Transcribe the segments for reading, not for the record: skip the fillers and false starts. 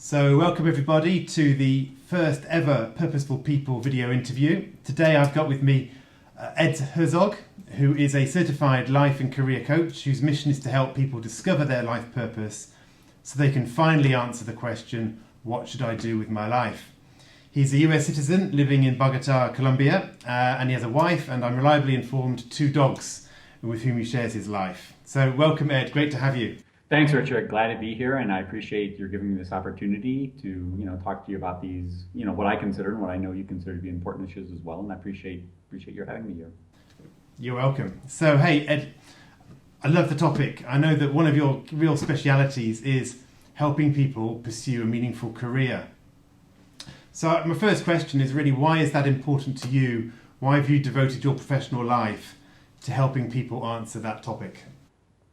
So welcome everybody to the first ever Purposeful People video interview. Today I've got with me Ed Herzog, who is a certified life and career coach whose mission is to help people discover their life purpose so they can finally answer the question, what should I do with my life? He's a US citizen living in Bogota, Colombia, and he has a wife and, I'm reliably informed, 2 dogs with whom he shares his life. So welcome Ed, great to have you. Thanks, Richard. Glad to be here, and I appreciate your giving me this opportunity to, talk to you about these, what I consider and what I know you consider to be important issues as well. And I appreciate your having me here. You're welcome. So, hey, Ed, I love the topic. I know that one of your real specialities is helping people pursue a meaningful career. So, my first question is really, why is that important to you? Why have you devoted your professional life to helping people answer that topic?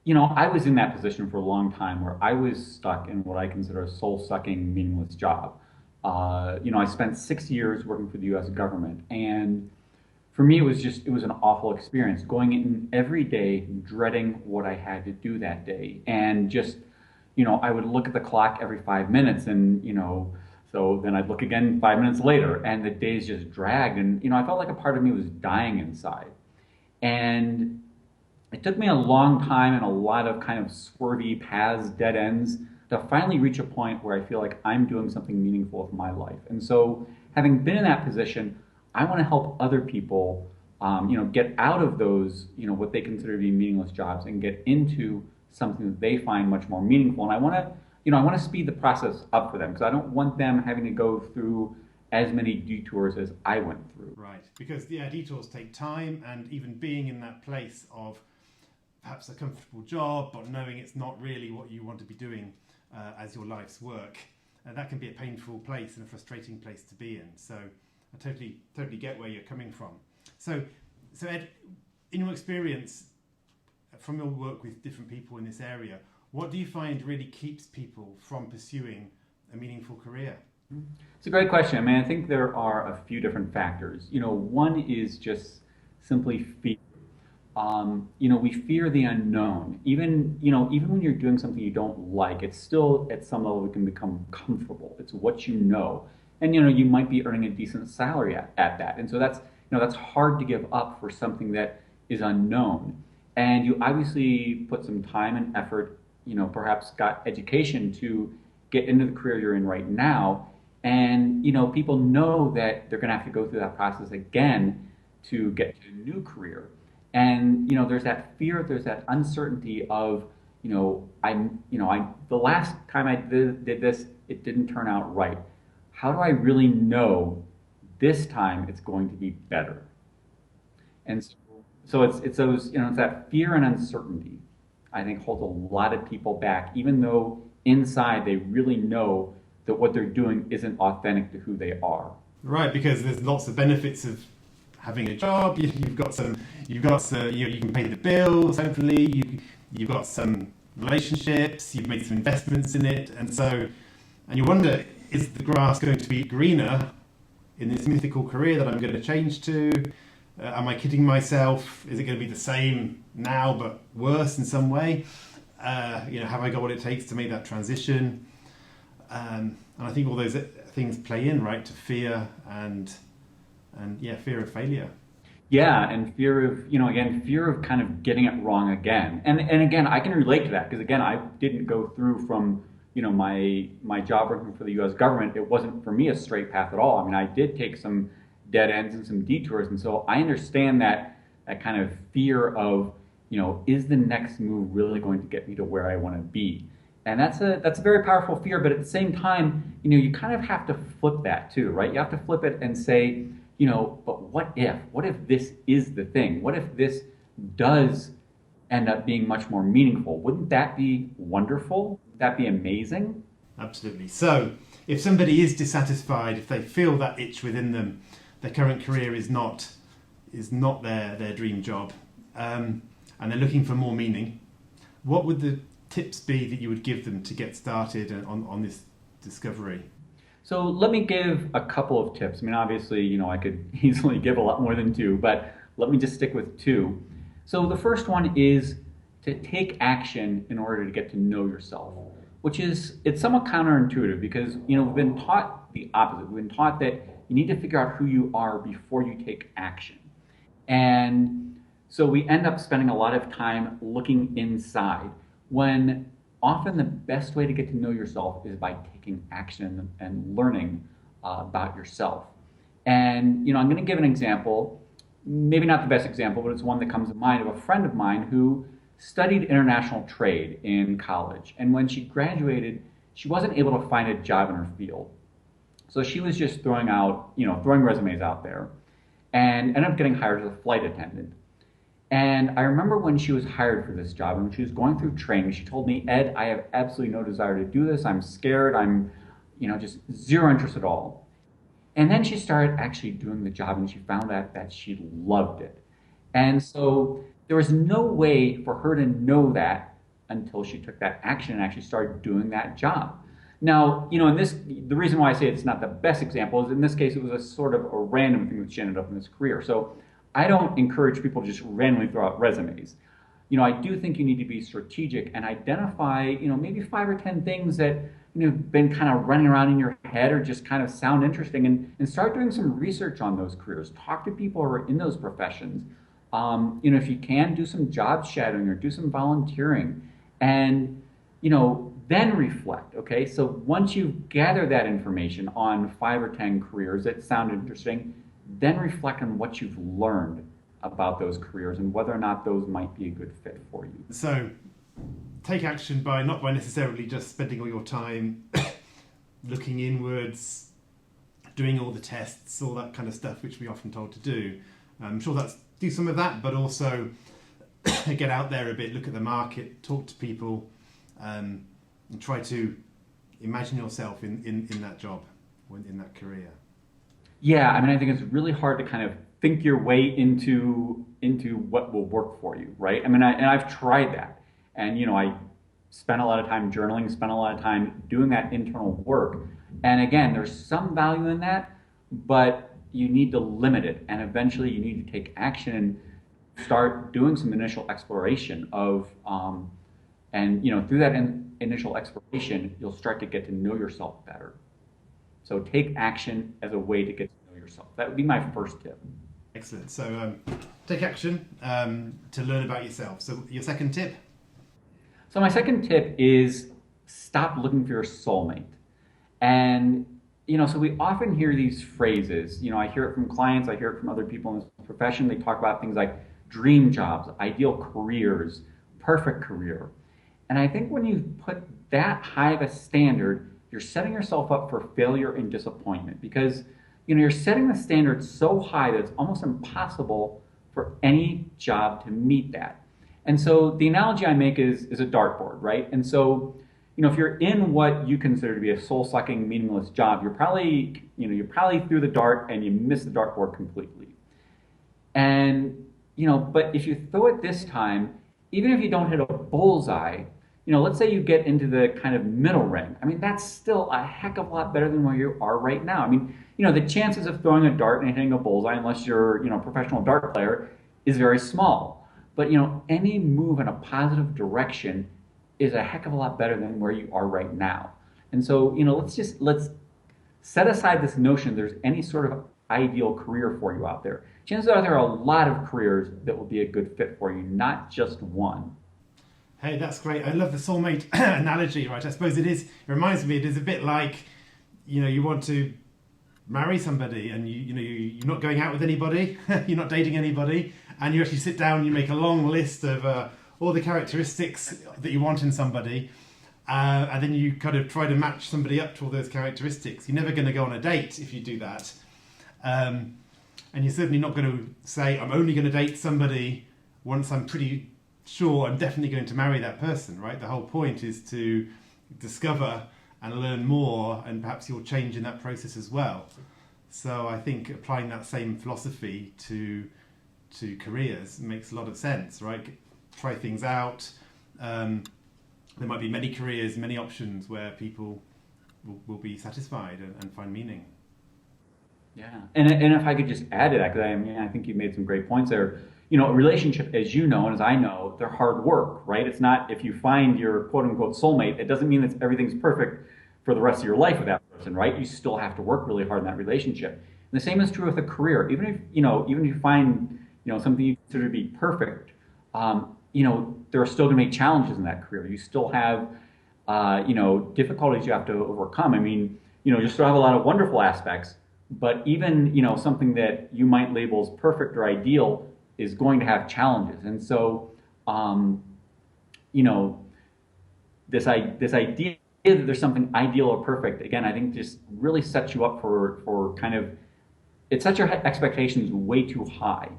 I was in that position for a long time where I was stuck in what I consider a soul-sucking, meaningless job. I spent 6 years working for the US government, and for me it was an awful experience, going in every day dreading what I had to do that day. And just, I would look at the clock every 5 minutes and, so then I'd look again 5 minutes later and the days just dragged, and, I felt like a part of me was dying inside. And it took me a long time and a lot of kind of swervy paths, dead ends, to finally reach a point where I feel like I'm doing something meaningful with my life. And so, having been in that position, I want to help other people, get out of those, what they consider to be meaningless jobs and get into something that they find much more meaningful. And I want to speed the process up for them, because I don't want them having to go through as many detours as I went through. Right, because detours take time, and even being in that place of perhaps a comfortable job, but knowing it's not really what you want to be doing as your life's work, that can be a painful place and a frustrating place to be in. So I totally get where you're coming from. So Ed, in your experience, from your work with different people in this area, what do you find really keeps people from pursuing a meaningful career? It's a great question. I mean, I think there are a few different factors. One is just simply fear. We fear the unknown. Even when you're doing something you don't like, it's still at some level it can become comfortable. It's what you know. And you might be earning a decent salary at that. And so that's hard to give up for something that is unknown. And you obviously put some time and effort, perhaps got education to get into the career you're in right now. And people know that they're going to have to go through that process again to get to a new career. And there's that fear, there's that uncertainty of, the last time I did this, it didn't turn out right. How do I really know this time it's going to be better? And so it's those, it's that fear and uncertainty, I think, holds a lot of people back, even though inside they really know that what they're doing isn't authentic to who they are. Right, because there's lots of benefits of having a job. You can pay the bills, hopefully, you've got some relationships, you've made some investments in it, and you wonder, is the grass going to be greener in this mythical career that I'm going to change to? Am I kidding myself? Is it going to be the same now but worse in some way? Have I got what it takes to make that transition? And I think all those things play in, right, to fear and fear of failure. Yeah, and fear of kind of getting it wrong again. And again, I can relate to that, because again, I didn't go through from, my job working for the US government. It wasn't for me a straight path at all. I mean, I did take some dead ends and some detours, and so I understand that kind of fear of, is the next move really going to get me to where I want to be? And that's a very powerful fear, but at the same time, you kind of have to flip that too, right? You have to flip it and say, but what if? What if this is the thing? What if this does end up being much more meaningful? Wouldn't that be wonderful? Would that be amazing? Absolutely. So if somebody is dissatisfied, if they feel that itch within them, their current career is not their dream job, and they're looking for more meaning, what would the tips be that you would give them to get started on this discovery? So let me give a couple of tips. I mean, obviously, I could easily give a lot more than 2, but let me just stick with 2. So the first one is to take action in order to get to know yourself. which is it's somewhat counterintuitive because we've been taught the opposite. We've been taught that you need to figure out who you are before you take action. And so we end up spending a lot of time looking inside when often the best way to get to know yourself is by taking action and learning about yourself. And I'm going to give an example, maybe not the best example, but it's one that comes to mind of a friend of mine who studied international trade in college. And when she graduated, she wasn't able to find a job in her field. So she was just throwing resumes out there and ended up getting hired as a flight attendant. And I remember when she was hired for this job and when she was going through training, she told me, Ed, I have absolutely no desire to do this. I'm scared. I'm, just zero interest at all. And then she started actually doing the job and she found out that she loved it. And so there was no way for her to know that until she took that action and actually started doing that job. Now, the reason why I say it's not the best example is in this case, it was a sort of a random thing that she ended up in this career. So I don't encourage people to just randomly throw out resumes. I do think you need to be strategic and identify, maybe 5 or 10 things that, have been kind of running around in your head or just kind of sound interesting and start doing some research on those careers. Talk to people who are in those professions. If you can, do some job shadowing or do some volunteering and, then reflect, okay? So once you've gathered that information on 5 or 10 careers that sound interesting, then reflect on what you've learned about those careers and whether or not those might be a good fit for you. So take action not by necessarily just spending all your time looking inwards, doing all the tests, all that kind of stuff, which we're often told to do. I'm sure do some of that, but also get out there a bit, look at the market, talk to people, and try to imagine yourself in that job, in that career. Yeah, I think it's really hard to kind of think your way into what will work for you, right? I've tried that. And, I spent a lot of time journaling, spent a lot of time doing that internal work. And again, there's some value in that, but you need to limit it. And eventually you need to take action and start doing some initial exploration of, through that initial exploration, you'll start to get to know yourself better. So take action as a way to get to know yourself. That would be my first tip. Excellent. So take action to learn about yourself. So your second tip? So my second tip is stop looking for your soulmate. And, so we often hear these phrases. I hear it from clients, I hear it from other people in this profession. They talk about things like dream jobs, ideal careers, perfect career. And I think when you put that high of a standard, you're setting yourself up for failure and disappointment because, you're setting the standard so high that it's almost impossible for any job to meet that. And so the analogy I make is a dartboard, right? And so, if you're in what you consider to be a soul-sucking, meaningless job, you're probably threw the dart and you miss the dartboard completely. And, but if you throw it this time, even if you don't hit a bullseye, let's say you get into the kind of middle ring. That's still a heck of a lot better than where you are right now. The chances of throwing a dart and hitting a bullseye, unless you're, a professional dart player, is very small. But, any move in a positive direction is a heck of a lot better than where you are right now. And so, let's set aside this notion there's any sort of ideal career for you out there. Chances are there are a lot of careers that will be a good fit for you, not just one. Hey, that's great. I love the soulmate analogy, right? I suppose it reminds me, it is a bit like, you want to marry somebody and you're not going out with anybody, you're not dating anybody, and you actually sit down and you make a long list of all the characteristics that you want in somebody, and then you kind of try to match somebody up to all those characteristics. You're never going to go on a date if you do that. And you're certainly not going to say, I'm only going to date somebody once I'm pretty sure I'm definitely going to marry that person, right? The whole point is to discover and learn more, and perhaps you'll change in that process as well. So I think applying that same philosophy to careers makes a lot of sense, right? Try things out. There might be many careers, many options where people will be satisfied and find meaning. Yeah, and if I could just add to that, because I think you made some great points there. a relationship, as you know, and as I know, they're hard work, right? It's not if you find your quote unquote soulmate, it doesn't mean that everything's perfect for the rest of your life with that person, right? You still have to work really hard in that relationship. And the same is true with a career. Even if you find, something you consider to be perfect, there are still going to be challenges in that career. You still have, difficulties you have to overcome. I mean, you still have a lot of wonderful aspects, but even, something that you might label as perfect or ideal is going to have challenges. And so, this idea that there's something ideal or perfect, again, I think just really sets you up for kind of, it sets your expectations way too high,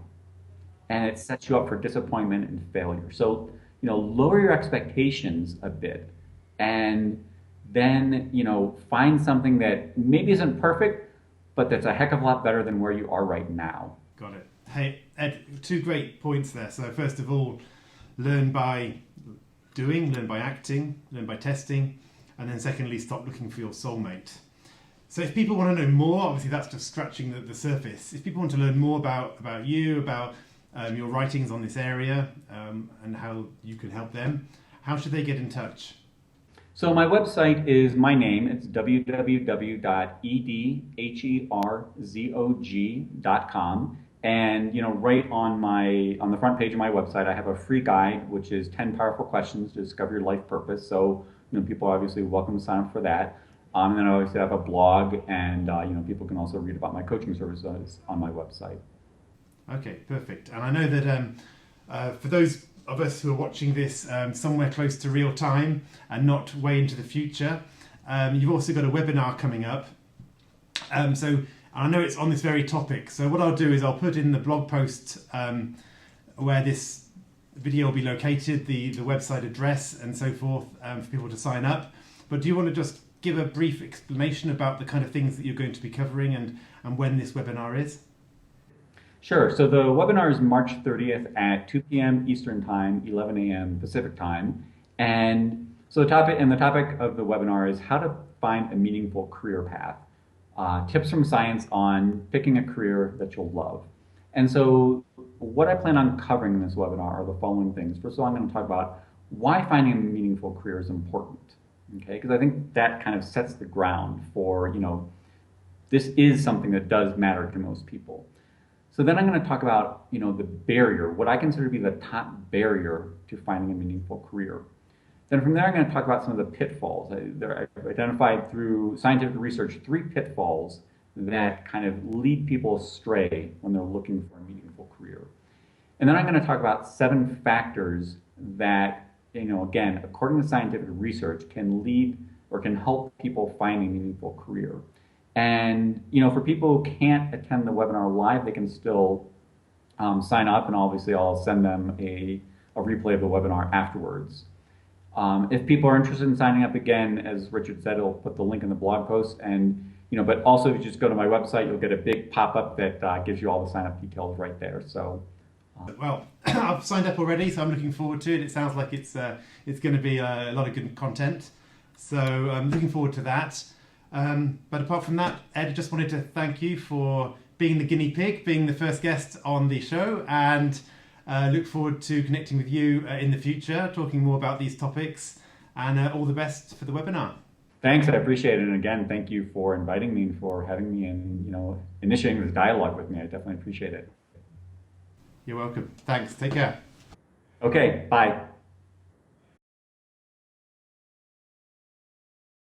and it sets you up for disappointment and failure. So, lower your expectations a bit, and then, find something that maybe isn't perfect, but that's a heck of a lot better than where you are right now. Got it. Hey, Ed, two great points there. So first of all, learn by doing, learn by acting, learn by testing, and then secondly, stop looking for your soulmate. So if people want to know more, obviously that's just scratching the surface. If people want to learn more about you, about your writings on this area, and how you can help them, how should they get in touch? So my website is my name. It's www.edherzog.com. And right on the front page of my website, I have a free guide, which is 10 powerful questions to discover your life purpose. So people are obviously welcome to sign up for that. And then I obviously have a blog, and people can also read about my coaching services on my website. Okay, perfect. And I know that for those of us who are watching this somewhere close to real time and not way into the future, you've also got a webinar coming up. So I know it's on this very topic. So what I'll do is I'll put in the blog post where this video will be located, the website address and so forth, for people to sign up. But do you want to just give a brief explanation about the kind of things that you're going to be covering and when this webinar is? Sure. So the webinar is March 30th at 2 p.m. Eastern Time, 11 a.m. Pacific Time. And so the topic of the webinar is how to find a meaningful career path. Tips from science on picking a career that you'll love. And so what I plan on covering in this webinar are the following things. First of all, I'm going to talk about why finding a meaningful career is important. Okay, because I think that kind of sets the ground for, this is something that does matter to most people. So then I'm going to talk about, the barrier, what I consider to be the top barrier to finding a meaningful career. Then from there, I'm going to talk about some of the pitfalls. I've identified through scientific research 3 pitfalls that kind of lead people astray when they're looking for a meaningful career. And then I'm going to talk about 7 factors that, again, according to scientific research, can lead or can help people find a meaningful career. And, for people who can't attend the webinar live, they can still sign up, and obviously I'll send them a replay of the webinar afterwards. If people are interested in signing up, again, as Richard said, I'll put the link in the blog post. And, but also if you just go to my website, you'll get a big pop-up that gives you all the sign-up details right there. So, well, I've signed up already, so I'm looking forward to it. It sounds like it's going to be a lot of good content. So I'm looking forward to that. But apart from that, Ed, I just wanted to thank you for being the guinea pig, being the first guest on the show, and look forward to connecting with you in the future, talking more about these topics, and all the best for the webinar. Thanks, I appreciate it. And again, thank you for inviting me and for having me and, initiating this dialogue with me. I definitely appreciate it. You're welcome. Thanks. Take care. Okay, bye.